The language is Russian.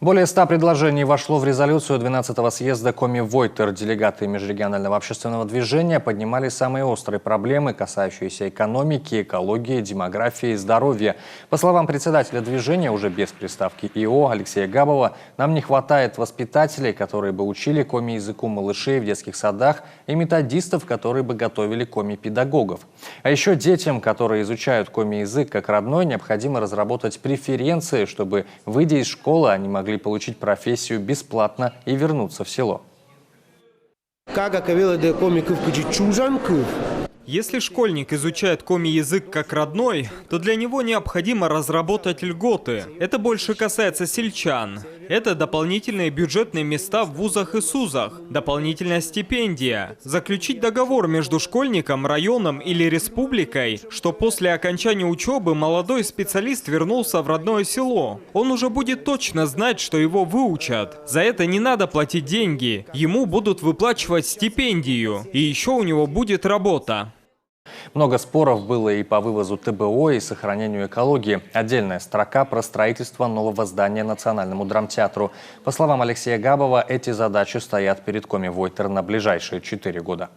Более 100 предложений вошло в резолюцию 12-го съезда Коми Войтер. Делегаты межрегионального общественного движения поднимали самые острые проблемы, касающиеся экономики, экологии, демографии и здоровья. По словам председателя движения, уже без приставки ИО Алексея Габова, нам не хватает воспитателей, которые бы учили коми-языку малышей в детских садах, и методистов, которые бы готовили коми-педагогов. А еще детям, которые изучают коми-язык как родной, необходимо разработать преференции, чтобы, выйдя из школы, они могли получить профессию бесплатно и вернуться в село. Если школьник изучает коми-язык как родной, то для него необходимо разработать льготы. Это больше касается сельчан. Это дополнительные бюджетные места в вузах и СУЗах, дополнительная стипендия, заключить договор между школьником, районом или республикой, что после окончания учебы молодой специалист вернулся в родное село. Он уже будет точно знать, что его выучат. За это не надо платить деньги, ему будут выплачивать стипендию, и еще у него будет работа. Много споров было и по вывозу ТБО, и сохранению экологии. Отдельная строка про строительство нового здания Национальному драмтеатру. По словам Алексея Габова, эти задачи стоят перед Коми Войтер на ближайшие 4 года.